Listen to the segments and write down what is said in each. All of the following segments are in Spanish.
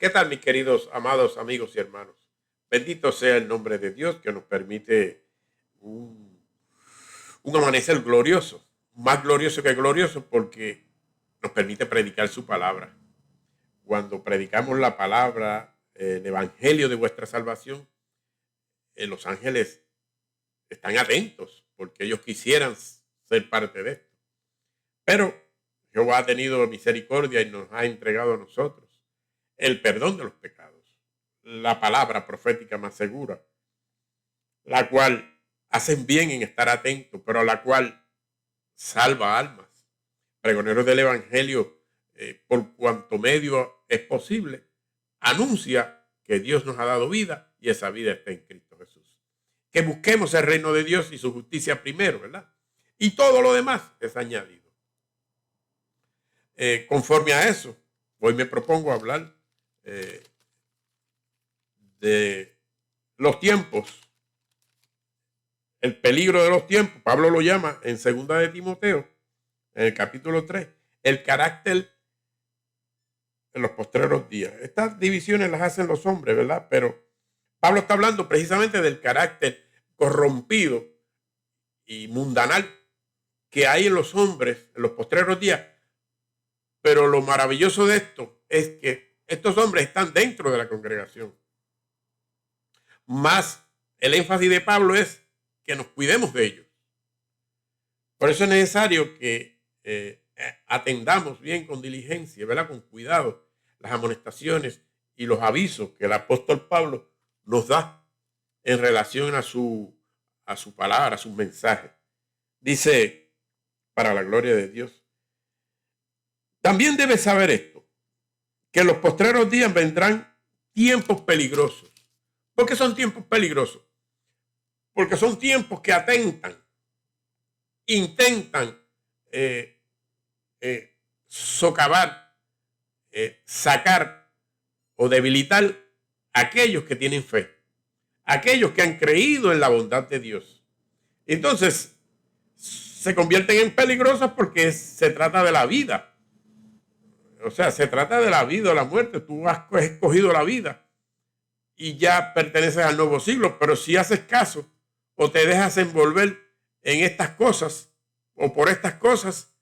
¿Qué tal, mis queridos, amados amigos y hermanos? Bendito sea el nombre de Dios que nos permite un, un amanecer glorioso, más glorioso que glorioso porque nos permite predicar su palabra. Cuando predicamos la palabra, el evangelio de vuestra salvación, los ángeles están atentos porque ellos quisieran ser parte de esto. Pero Jehová ha tenido misericordia y nos ha entregado a nosotros el perdón de los pecados, la palabra profética más segura, la cual hacen bien en estar atentos, pero la cual salva almas. Pregoneros del Evangelio, por cuanto medio es posible, anuncia que Dios nos ha dado vida y esa vida está en Cristo Jesús. Que busquemos el reino de Dios y su justicia primero, ¿verdad? Y todo lo demás es añadido. Conforme a eso, hoy me propongo hablar de los tiempos, el peligro de los tiempos. Pablo lo llama en 2 de Timoteo, en el capítulo 3, el carácter en los postreros días. Estas divisiones las hacen los hombres, ¿verdad? Pero Pablo está hablando precisamente del carácter corrompido y mundanal que hay en los hombres en los postreros días. Pero lo maravilloso de esto es que estos hombres están dentro de la congregación. Más el énfasis de Pablo es que nos cuidemos de ellos. Por eso es necesario que atendamos bien con diligencia, ¿verdad? Con cuidado, las amonestaciones y los avisos que el apóstol Pablo nos da en relación a su palabra, a su mensaje. Dice, para la gloria de Dios. También debes saber esto, que en los postreros días vendrán tiempos peligrosos. ¿Por qué son tiempos peligrosos? Porque son tiempos que atentan, intentan socavar, sacar o debilitar a aquellos que tienen fe, aquellos que han creído en la bondad de Dios. Entonces, se convierten en peligrosos porque se trata de la vida. O sea, se trata de la vida o la muerte. Tú has escogido la vida y ya perteneces al nuevo siglo, pero si haces caso o te dejas envolver en estas cosas o por estas cosas,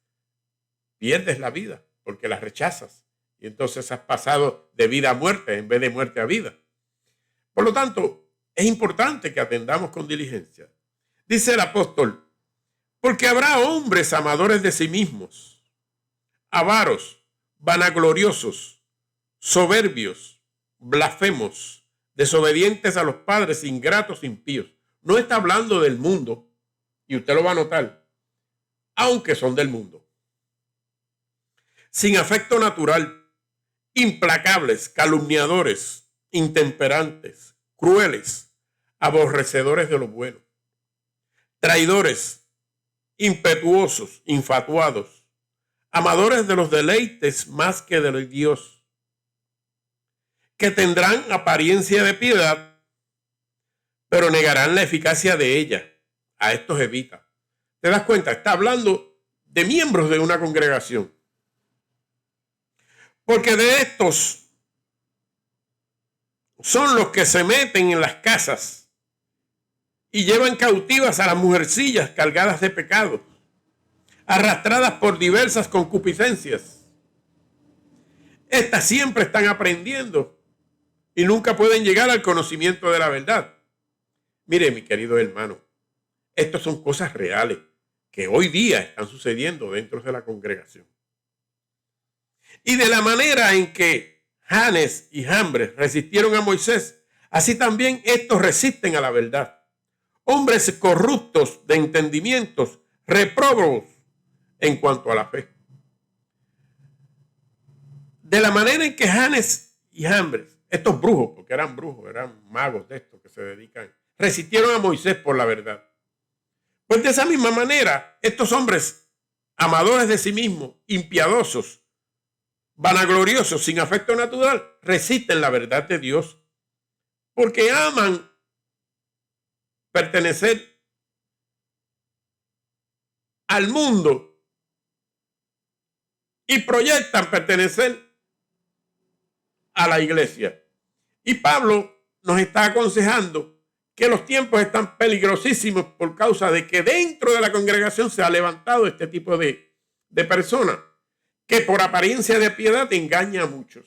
pierdes la vida porque las rechazas y entonces has pasado de vida a muerte en vez de muerte a vida. Por lo tanto, es importante que atendamos con diligencia. Dice el apóstol, porque habrá hombres amadores de sí mismos, avaros, vanagloriosos, soberbios, blasfemos, desobedientes a los padres, ingratos, impíos. No está hablando del mundo, y usted lo va a notar, aunque son del mundo. Sin afecto natural, implacables, calumniadores, intemperantes, crueles, aborrecedores de lo bueno, traidores, impetuosos, infatuados, amadores de los deleites más que de Dios, que tendrán apariencia de piedad, pero negarán la eficacia de ella. A estos evita. ¿Te das cuenta? Está hablando de miembros de una congregación. Porque de estos son los que se meten en las casas y llevan cautivas a las mujercillas cargadas de pecado, arrastradas por diversas concupiscencias. Estas siempre están aprendiendo y nunca pueden llegar al conocimiento de la verdad. Mire, mi querido hermano, estas son cosas reales que hoy día están sucediendo dentro de la congregación. Y de la manera en que Janes y Jambres resistieron a Moisés, así también estos resisten a la verdad. Hombres corruptos de entendimientos, repróbados en cuanto a la fe. De la manera en que Janes y Jambres, estos brujos, porque eran brujos, eran magos de estos que se dedican, resistieron a Moisés por la verdad. Pues de esa misma manera, estos hombres amadores de sí mismos, impiadosos, vanagloriosos, sin afecto natural, resisten la verdad de Dios porque aman pertenecer al mundo y proyectan pertenecer a la iglesia. Y Pablo nos está aconsejando que los tiempos están peligrosísimos por causa de que dentro de la congregación se ha levantado este tipo de personas que por apariencia de piedad engaña a muchos.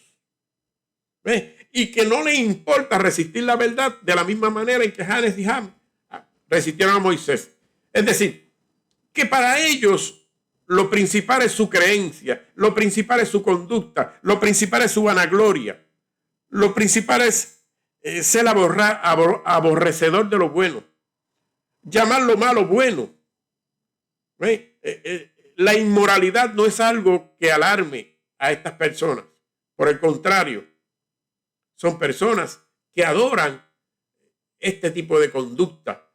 ¿Ves? Y que no les importa resistir la verdad de la misma manera en que Janes y Ham resistieron a Moisés. Es decir, que para ellos lo principal es su creencia, lo principal es su conducta, lo principal es su vanagloria, lo principal es ser aborrecedor de lo bueno, llamar lo malo bueno. La inmoralidad no es algo que alarme a estas personas. Por el contrario, son personas que adoran este tipo de conducta.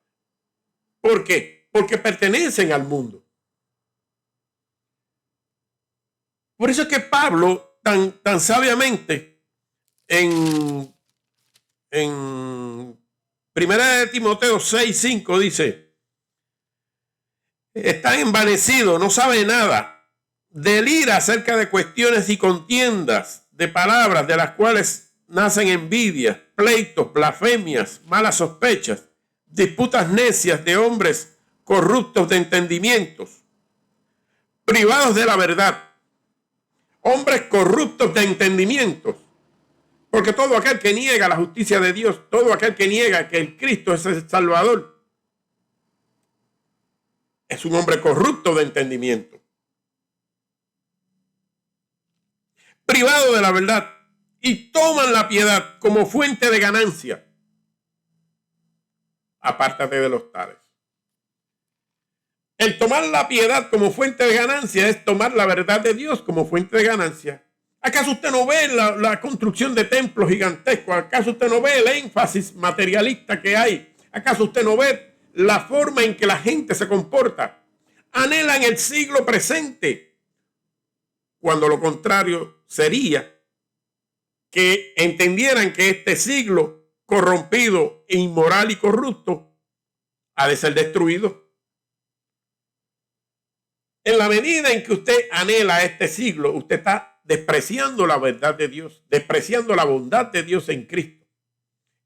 ¿Por qué? Porque pertenecen al mundo. Por eso es que Pablo tan sabiamente en 1 Timoteo 6:5 dice: están envanecidos, no saben nada, delira acerca de cuestiones y contiendas, de palabras de las cuales nacen envidias, pleitos, blasfemias, malas sospechas, disputas necias de hombres corruptos de entendimientos, privados de la verdad, hombres corruptos de entendimientos. Porque todo aquel que niega la justicia de Dios, todo aquel que niega que el Cristo es el Salvador, es un hombre corrupto de entendimiento. Privado de la verdad, y toman la piedad como fuente de ganancia. Apártate de los tales. El tomar la piedad como fuente de ganancia es tomar la verdad de Dios como fuente de ganancia. ¿Acaso usted no ve la construcción de templos gigantescos? ¿Acaso usted no ve el énfasis materialista que hay? ¿Acaso usted no ve la forma en que la gente se comporta? Anhelan el siglo presente, cuando lo contrario sería que entendieran que este siglo corrompido, inmoral y corrupto ha de ser destruido. En la medida en que usted anhela este siglo, usted está despreciando la verdad de Dios, despreciando la bondad de Dios en Cristo.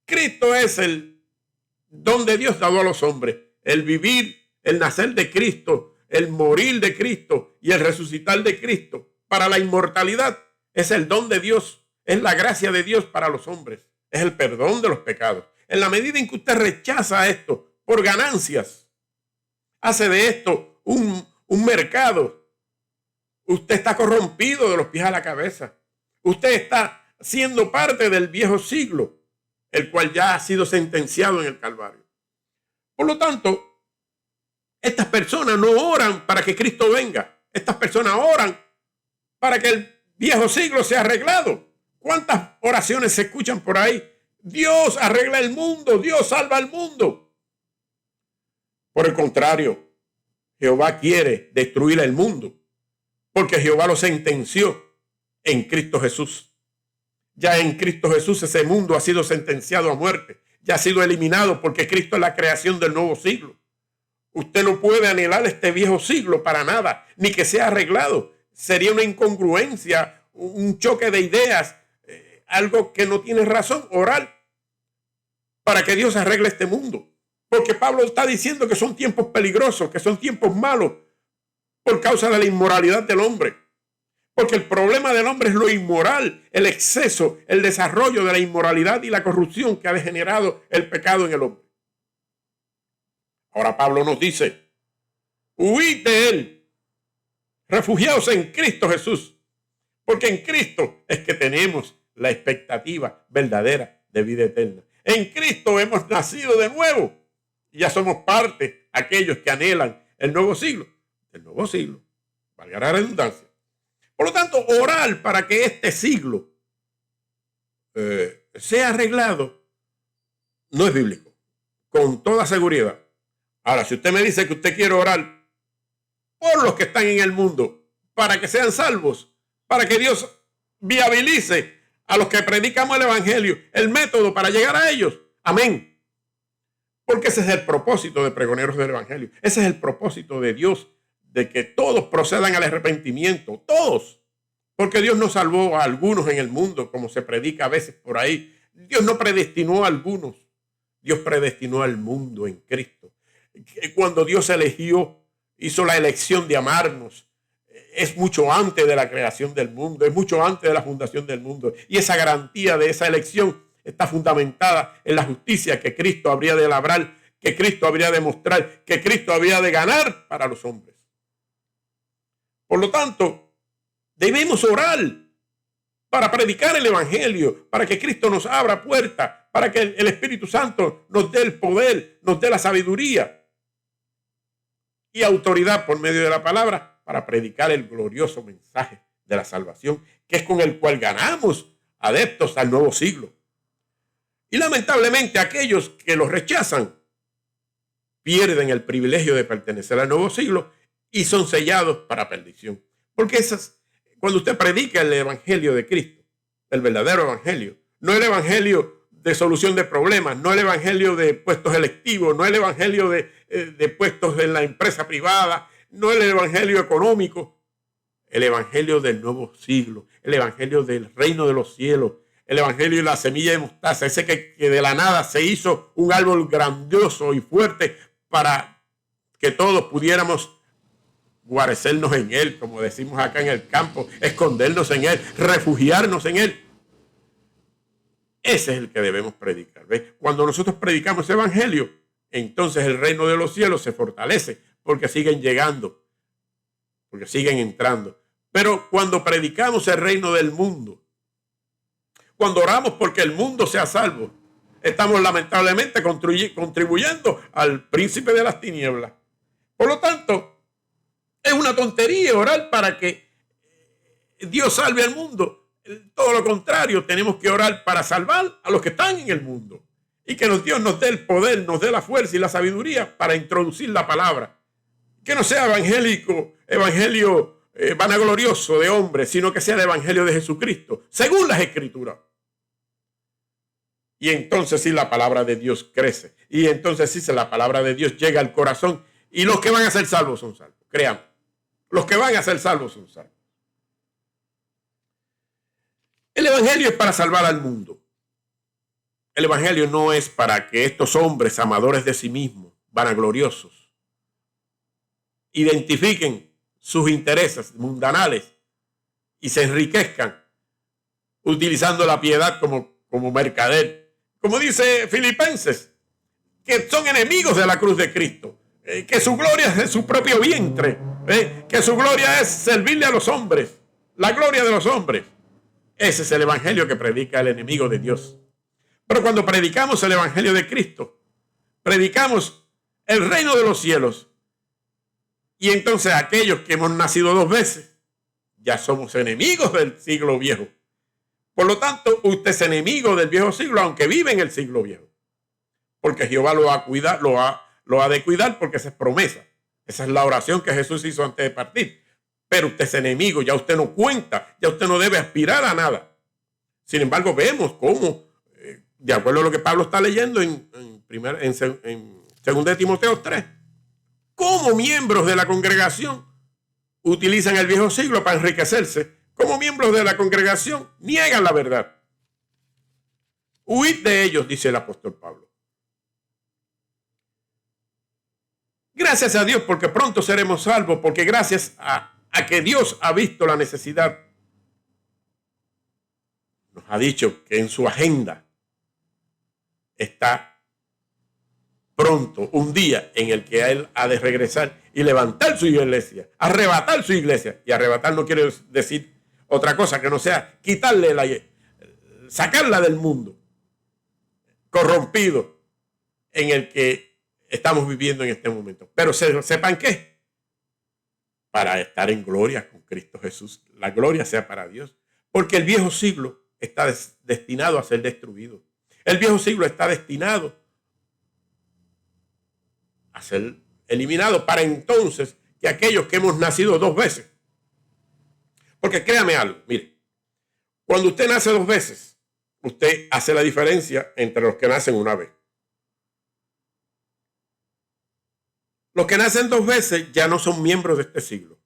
Cristo es el don de Dios dado a los hombres, el vivir, el nacer de Cristo, el morir de Cristo y el resucitar de Cristo para la inmortalidad. Es el don de Dios, es la gracia de Dios para los hombres, es el perdón de los pecados. En la medida en que usted rechaza esto por ganancias, hace de esto un mercado, usted está corrompido de los pies a la cabeza. Usted está siendo parte del viejo siglo, el cual ya ha sido sentenciado en el Calvario. Por lo tanto, estas personas no oran para que Cristo venga. Estas personas oran para que el viejo siglo sea arreglado. ¿Cuántas oraciones se escuchan por ahí? Dios arregla el mundo, Dios salva al mundo. Por el contrario, Jehová quiere destruir el mundo, porque Jehová lo sentenció en Cristo Jesús. Ya en Cristo Jesús ese mundo ha sido sentenciado a muerte, ya ha sido eliminado, porque Cristo es la creación del nuevo siglo. Usted no puede anhelar este viejo siglo para nada, ni que sea arreglado. Sería una incongruencia, un choque de ideas, algo que no tiene razón, orar para que Dios arregle este mundo. Porque Pablo está diciendo que son tiempos peligrosos, que son tiempos malos por causa de la inmoralidad del hombre. Porque el problema del hombre es lo inmoral, el exceso, el desarrollo de la inmoralidad y la corrupción que ha degenerado el pecado en el hombre. Ahora Pablo nos dice: huid de él, refugiaos en Cristo Jesús, porque en Cristo es que tenemos la expectativa verdadera de vida eterna. En Cristo hemos nacido de nuevo y ya somos parte, aquellos que anhelan el nuevo siglo. El nuevo siglo, valga la redundancia. Por lo tanto, orar para que este siglo sea arreglado no es bíblico, con toda seguridad. Ahora, si usted me dice que usted quiere orar por los que están en el mundo, para que sean salvos, para que Dios viabilice a los que predicamos el evangelio, el método para llegar a ellos, amén. Porque ese es el propósito de pregoneros del evangelio. Ese es el propósito de Dios, de que todos procedan al arrepentimiento, todos, Porque Dios no salvó a algunos en el mundo, como se predica a veces por ahí. Dios no predestinó a algunos. Dios predestinó al mundo en Cristo. Cuando Dios eligió, hizo la elección de amarnos, es mucho antes de la creación del mundo, es mucho antes de la fundación del mundo. Y esa garantía de esa elección está fundamentada en la justicia que Cristo habría de labrar, que Cristo habría de mostrar, que Cristo habría de ganar para los hombres. Por lo tanto, debemos orar para predicar el evangelio, para que Cristo nos abra puertas, para que el Espíritu Santo nos dé el poder, nos dé la sabiduría y autoridad por medio de la palabra para predicar el glorioso mensaje de la salvación, que es con el cual ganamos adeptos al nuevo siglo. Y lamentablemente aquellos que los rechazan pierden el privilegio de pertenecer al nuevo siglo y son sellados para perdición. Porque cuando usted predica el evangelio de Cristo, el verdadero evangelio, no el evangelio de solución de problemas, no el evangelio de puestos electivos, no el evangelio de puestos en la empresa privada, no el evangelio económico, el evangelio del nuevo siglo, el evangelio del reino de los cielos, el evangelio de la semilla de mostaza, ese que de la nada se hizo un árbol grandioso y fuerte para que todos pudiéramos guarecernos en él, como decimos acá en el campo, escondernos en él, refugiarnos en él. Ese es el que debemos predicar. ¿Ves? Cuando nosotros predicamos ese evangelio, entonces el reino de los cielos se fortalece porque siguen llegando, porque siguen entrando. Pero cuando predicamos el reino del mundo, cuando oramos porque el mundo sea salvo, estamos lamentablemente contribuyendo al príncipe de las tinieblas. Por lo tanto, es una tontería orar para que Dios salve al mundo. Todo lo contrario, tenemos que orar para salvar a los que están en el mundo. Y que Dios nos dé el poder, nos dé la fuerza y la sabiduría para introducir la palabra. Que no sea evangelio vanaglorioso de hombres, sino que sea el evangelio de Jesucristo, según las Escrituras. Y entonces sí la palabra de Dios crece. Y entonces sí la palabra de Dios llega al corazón. Y los que van a ser salvos son salvos. Créanme. Los que van a ser salvos son salvos. El evangelio es para salvar al mundo. El evangelio no es para que estos hombres amadores de sí mismos, vanagloriosos, identifiquen sus intereses mundanales y se enriquezcan utilizando la piedad como mercader. Como dice Filipenses, que son enemigos de la cruz de Cristo, que su gloria es de su propio vientre, que su gloria es servirle a los hombres, la gloria de los hombres. Ese es el evangelio que predica el enemigo de Dios. Pero cuando predicamos el evangelio de Cristo, predicamos el reino de los cielos. Y entonces aquellos que hemos nacido 2 veces, ya somos enemigos del siglo viejo. Por lo tanto, usted es enemigo del viejo siglo, aunque vive en el siglo viejo. Porque Jehová lo va a cuidar, lo ha de cuidar, porque esa es promesa. Esa es la oración que Jesús hizo antes de partir. Pero usted es enemigo, ya usted no cuenta, ya usted no debe aspirar a nada. Sin embargo, vemos cómo, de acuerdo a lo que Pablo está leyendo en 2 de Timoteo 3, cómo miembros de la congregación utilizan el viejo siglo para enriquecerse, cómo miembros de la congregación niegan la verdad. Huid de ellos, dice el apóstol Pablo. Gracias a Dios, porque pronto seremos salvos, porque gracias a que Dios ha visto la necesidad, nos ha dicho que en su agenda está pronto un día en el que Él ha de regresar y levantar su iglesia, arrebatar su iglesia. Y arrebatar no quiere decir otra cosa que no sea sacarla del mundo corrompido en el que estamos viviendo en este momento. Pero sepan que para estar en gloria con Cristo Jesús, la gloria sea para Dios, porque el viejo siglo está destinado a ser destruido. El viejo siglo está destinado a ser eliminado para entonces que aquellos que hemos nacido 2 veces. Porque créame algo, mire, cuando usted nace 2 veces, usted hace la diferencia entre los que nacen una vez. Los que nacen 2 veces ya no son miembros de este siglo.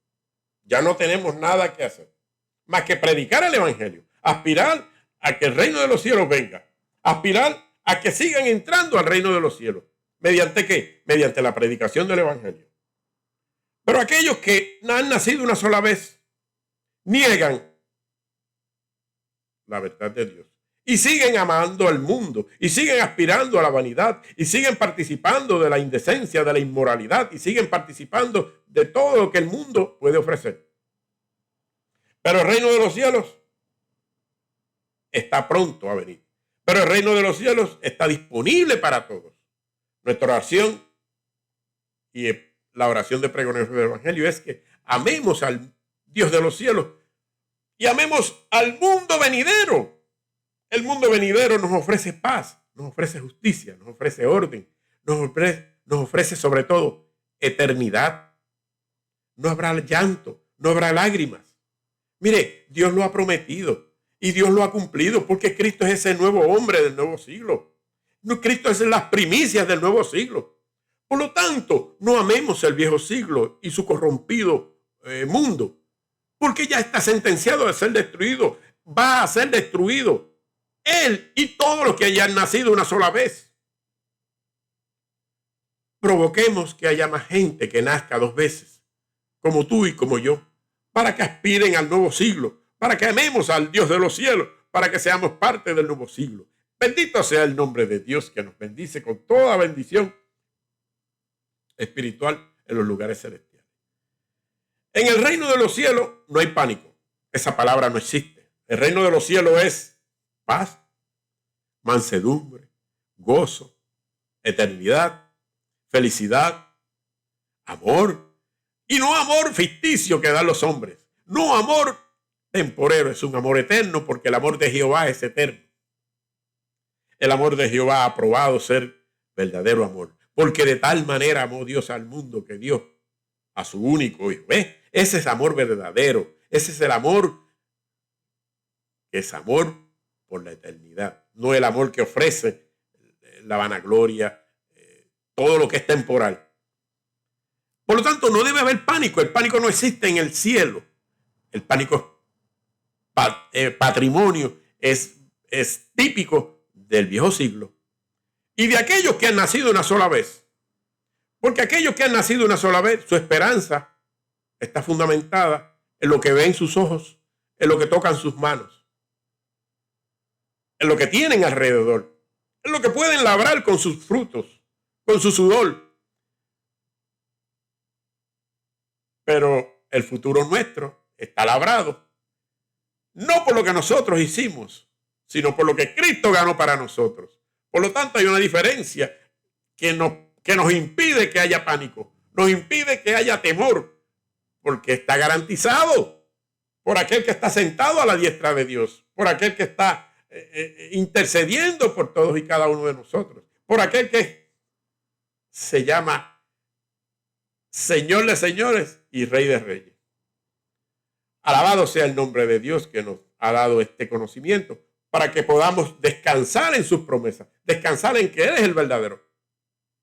Ya no tenemos nada que hacer. más que predicar el evangelio, aspirar a que el reino de los cielos venga, aspirar a que sigan entrando al reino de los cielos. ¿Mediante qué? Mediante la predicación del evangelio. Pero aquellos que han nacido una sola vez niegan la verdad de Dios y siguen amando al mundo y siguen aspirando a la vanidad y siguen participando de la indecencia, de la inmoralidad y siguen participando de todo lo que el mundo puede ofrecer. Pero el reino de los cielos está pronto a venir. Pero el reino de los cielos está disponible para todos. Nuestra oración y la oración de pregoneros del evangelio es que amemos al Dios de los cielos y amemos al mundo venidero. El mundo venidero nos ofrece paz, nos ofrece justicia, nos ofrece orden, nos ofrece sobre todo eternidad. No habrá llanto, no habrá lágrimas. Mire, Dios lo ha prometido y Dios lo ha cumplido porque Cristo es ese nuevo hombre del nuevo siglo. Cristo es las primicias del nuevo siglo. Por lo tanto, no amemos el viejo siglo y su corrompido mundo, porque ya está sentenciado a ser destruido, va a ser destruido. Él y todos los que hayan nacido una sola vez. Provoquemos que haya más gente que nazca dos veces, como tú y como yo, para que aspiren al nuevo siglo, para que amemos al Dios de los cielos, para que seamos parte del nuevo siglo. Bendito sea el nombre de Dios que nos bendice con toda bendición espiritual en los lugares celestiales. En el reino de los cielos no hay pánico. Esa palabra no existe. El reino de los cielos es paz, mansedumbre, gozo, eternidad, felicidad, amor. Y no amor ficticio que dan los hombres. No amor temporero, es un amor eterno porque el amor de Jehová es eterno. El amor de Jehová ha probado ser verdadero amor. Porque de tal manera amó Dios al mundo que dio a su único hijo. ¿Ves? Ese es amor verdadero. Ese es el amor que es amor por la eternidad. No el amor que ofrece la vanagloria, todo lo que es temporal. Por lo tanto, no debe haber pánico. El pánico no existe en el cielo. El pánico es patrimonio, es típico del viejo siglo y de aquellos que han nacido una sola vez. Porque aquellos que han nacido una sola vez, su esperanza está fundamentada en lo que ven sus ojos, en lo que tocan sus manos, en lo que tienen alrededor, en lo que pueden labrar con sus frutos, con su sudor. Pero el futuro nuestro está labrado, no por lo que nosotros hicimos, sino por lo que Cristo ganó para nosotros. Por lo tanto, hay una diferencia que nos impide que haya pánico, nos impide que haya temor, porque está garantizado por aquel que está sentado a la diestra de Dios, por aquel que está intercediendo por todos y cada uno de nosotros, por aquel que se llama Señor de señores y Rey de reyes. Alabado sea el nombre de Dios que nos ha dado este conocimiento para que podamos descansar en sus promesas, descansar en que Él es el verdadero.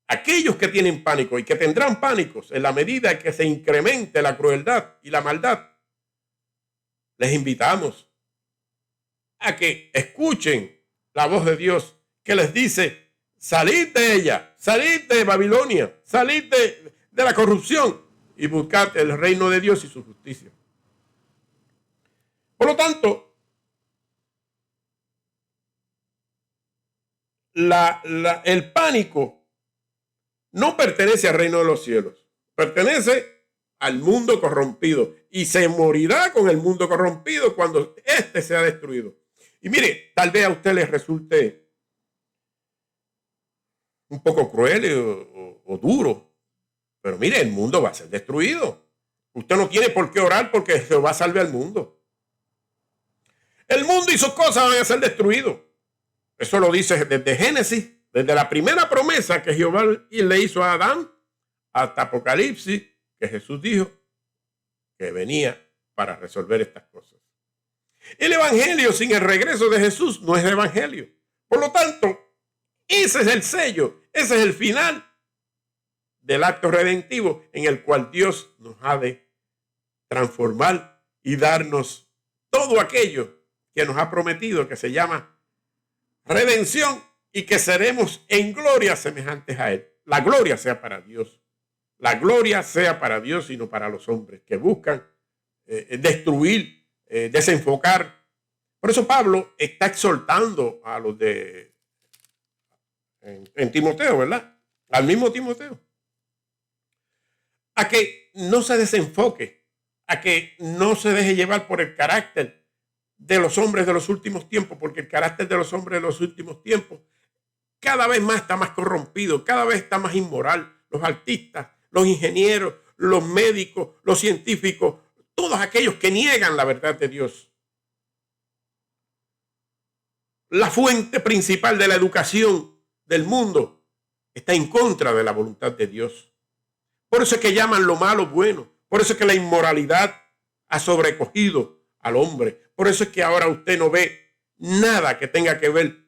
Aquellos que tienen pánico y que tendrán pánicos en la medida que se incremente la crueldad y la maldad, les invitamos a que escuchen la voz de Dios que les dice: salid de ella, salid de Babilonia, salid de la corrupción y buscad el reino de Dios y su justicia. Por lo tanto, el pánico no pertenece al reino de los cielos, pertenece al mundo corrompido y se morirá con el mundo corrompido cuando éste sea destruido. Y mire, tal vez a usted le resulte un poco cruel o duro, pero mire, el mundo va a ser destruido. Usted no tiene por qué orar porque Jehová salve al mundo. El mundo y sus cosas van a ser destruidos. Eso lo dice desde Génesis, desde la primera promesa que Jehová le hizo a Adán, hasta Apocalipsis, que Jesús dijo que venía para resolver estas cosas. El evangelio sin el regreso de Jesús no es evangelio. Por lo tanto, ese es el sello, ese es el final del acto redentivo en el cual Dios nos ha de transformar y darnos todo aquello que nos ha prometido, que se llama redención, y que seremos en gloria semejantes a Él. La gloria sea para Dios. La gloria sea para Dios y no para los hombres que buscan destruir, desenfocar. Por eso Pablo está exhortando a los en Timoteo, ¿verdad? Al mismo Timoteo, a que no se desenfoque, a que no se deje llevar por el carácter de los hombres de los últimos tiempos, porque el carácter de los hombres de los últimos tiempos cada vez más está más corrompido, cada vez está más inmoral. Los artistas, los ingenieros, los médicos, los científicos, todos aquellos que niegan la verdad de Dios. La fuente principal de la educación del mundo está en contra de la voluntad de Dios. Por eso es que llaman lo malo bueno. Por eso es que la inmoralidad ha sobrecogido al hombre. Por eso es que ahora usted no ve nada que tenga que ver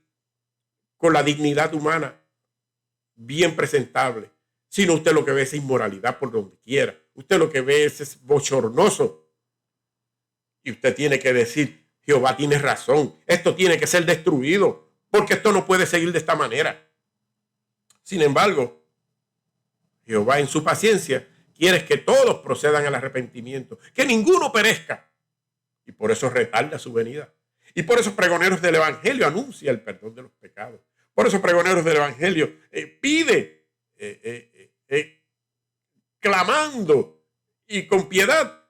con la dignidad humana bien presentable, sino usted lo que ve es inmoralidad por donde quiera. Usted lo que ve es bochornoso. Y usted tiene que decir, Jehová tiene razón, esto tiene que ser destruido, porque esto no puede seguir de esta manera. Sin embargo, Jehová en su paciencia quiere que todos procedan al arrepentimiento, que ninguno perezca. Y por eso retarda su venida. Y por eso pregoneros del evangelio anuncia el perdón de los pecados. Por eso pregoneros del evangelio pide, clamando y con piedad,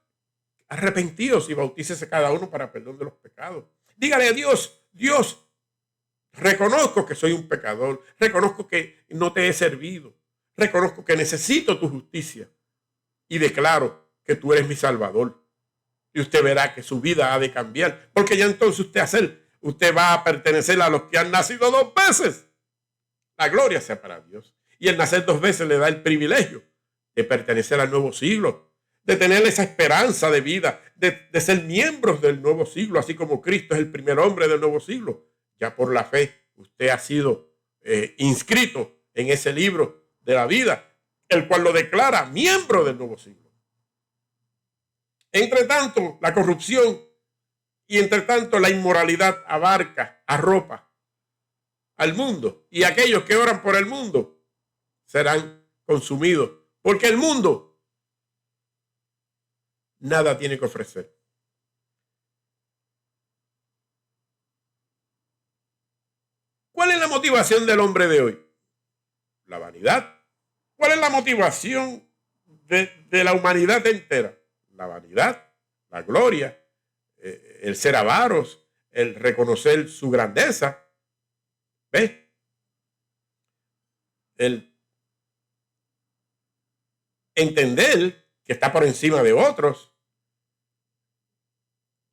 arrepentíos y bautícese cada uno para perdón de los pecados. Dígale a Dios, Dios, reconozco que soy un pecador, reconozco que no te he servido, reconozco que necesito tu justicia y declaro que tú eres mi Salvador. Y usted verá que su vida ha de cambiar, porque ya entonces usted va a pertenecer a los que han nacido 2 veces. La gloria sea para Dios. Y el nacer 2 veces le da el privilegio de pertenecer al nuevo siglo, de tener esa esperanza de vida, de ser miembros del nuevo siglo, así como Cristo es el primer hombre del nuevo siglo. Ya por la fe usted ha sido inscrito en ese libro de la vida, el cual lo declara miembro del nuevo siglo. Entre tanto, la corrupción y entre tanto la inmoralidad arropa al mundo, y aquellos que oran por el mundo serán consumidos, porque el mundo nada tiene que ofrecer. ¿Cuál es la motivación del hombre de hoy? La vanidad. ¿Cuál es la motivación de la humanidad entera? La vanidad, la gloria, el ser avaros, el reconocer su grandeza. ¿Ves? El entender que está por encima de otros.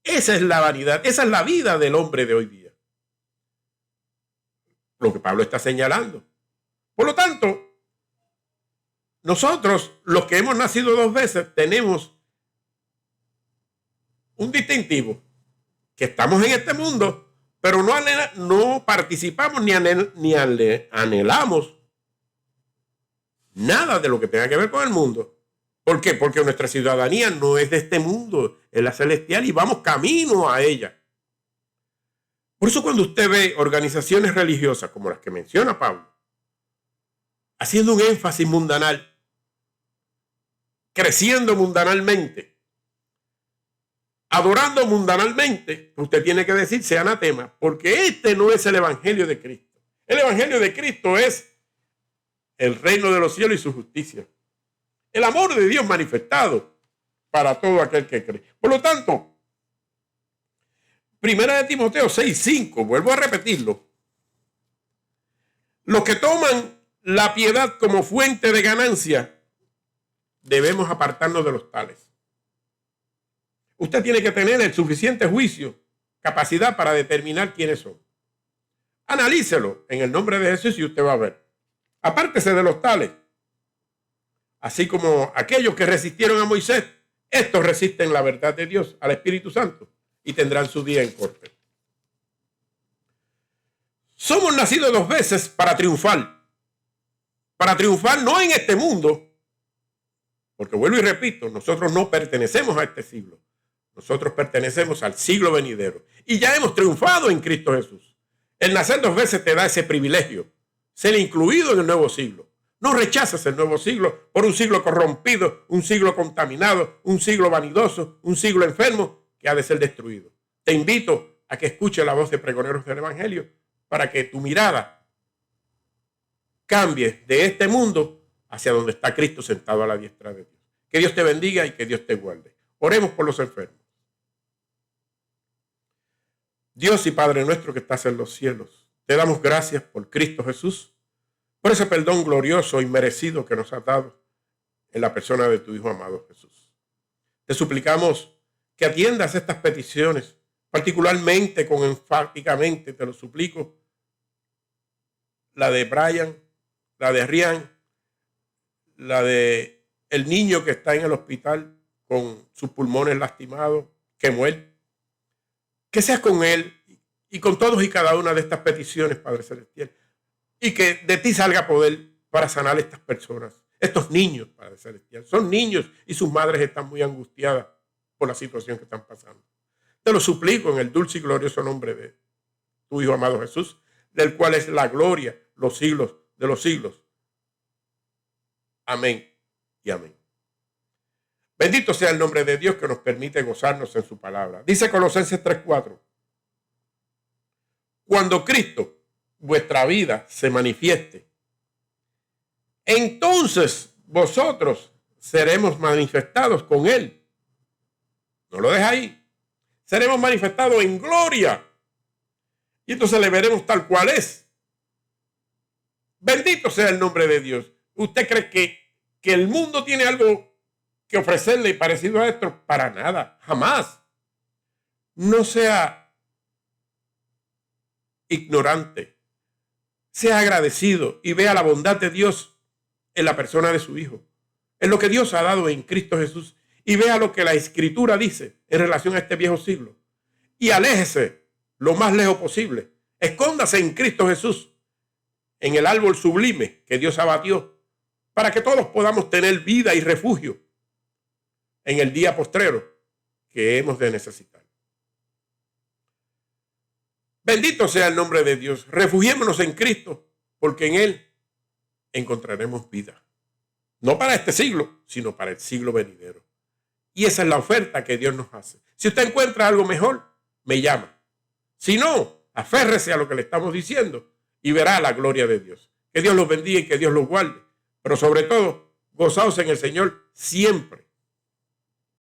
Esa es la vanidad, esa es la vida del hombre de hoy día. Lo que Pablo está señalando. Por lo tanto, nosotros, los que hemos nacido 2 veces, tenemos un distintivo, que estamos en este mundo, pero no participamos ni anhelamos nada de lo que tenga que ver con el mundo. ¿Por qué? Porque nuestra ciudadanía no es de este mundo, es la celestial y vamos camino a ella. Por eso cuando usted ve organizaciones religiosas como las que menciona Pablo, haciendo un énfasis mundanal, creciendo mundanalmente, adorando mundanalmente, usted tiene que decirse anatema, porque este no es el evangelio de Cristo. El evangelio de Cristo es el reino de los cielos y su justicia. El amor de Dios manifestado para todo aquel que cree. Por lo tanto, 1 Timoteo 6:5, vuelvo a repetirlo. Los que toman la piedad como fuente de ganancia, debemos apartarnos de los tales. Usted tiene que tener el suficiente juicio, capacidad para determinar quiénes son. Analícelo en el nombre de Jesús y usted va a ver. Apártese de los tales. Así como aquellos que resistieron a Moisés, estos resisten la verdad de Dios, al Espíritu Santo, y tendrán su día en corte. Somos nacidos 2 veces para triunfar. Para triunfar no en este mundo, porque vuelvo y repito, nosotros no pertenecemos a este siglo. Nosotros pertenecemos al siglo venidero y ya hemos triunfado en Cristo Jesús. El nacer 2 veces te da ese privilegio, ser incluido en el nuevo siglo. No rechaces el nuevo siglo por un siglo corrompido, un siglo contaminado, un siglo vanidoso, un siglo enfermo que ha de ser destruido. Te invito a que escuches la voz de pregoneros del Evangelio para que tu mirada cambie de este mundo hacia donde está Cristo sentado a la diestra de Dios. Que Dios te bendiga y que Dios te guarde. Oremos por los enfermos. Dios y Padre nuestro que estás en los cielos, te damos gracias por Cristo Jesús, por ese perdón glorioso y merecido que nos has dado en la persona de tu Hijo amado Jesús. Te suplicamos que atiendas estas peticiones, particularmente enfáticamente, te lo suplico, la de Brian, la de Rian, la de el niño que está en el hospital con sus pulmones lastimados, que muere. Que seas con él y con todos y cada una de estas peticiones, Padre Celestial, y que de ti salga poder para sanar a estas personas, estos niños, Padre Celestial. Son niños y sus madres están muy angustiadas por la situación que están pasando. Te lo suplico en el dulce y glorioso nombre de tu Hijo amado Jesús, del cual es la gloria, los siglos de los siglos. Amén y amén. Bendito sea el nombre de Dios que nos permite gozarnos en su palabra. Dice Colosenses 3:4. Cuando Cristo, vuestra vida, se manifieste, entonces vosotros seremos manifestados con Él. No lo deja ahí. Seremos manifestados en gloria. Y entonces le veremos tal cual es. Bendito sea el nombre de Dios. ¿Usted cree que el mundo tiene algo que ofrecerle parecido a esto? Para nada, jamás. No sea ignorante, sea agradecido y vea la bondad de Dios en la persona de su Hijo, en lo que Dios ha dado en Cristo Jesús, y vea lo que la Escritura dice en relación a este viejo siglo. Y aléjese lo más lejos posible. Escóndase en Cristo Jesús, en el árbol sublime que Dios abatió, para que todos podamos tener vida y refugio en el día postrero que hemos de necesitar. Bendito sea el nombre de Dios. Refugiémonos en Cristo, porque en Él encontraremos vida. No para este siglo, sino para el siglo venidero. Y esa es la oferta que Dios nos hace. Si usted encuentra algo mejor, me llama. Si no, aférrese a lo que le estamos diciendo y verá la gloria de Dios. Que Dios los bendiga y que Dios los guarde. Pero sobre todo, gozaos en el Señor siempre.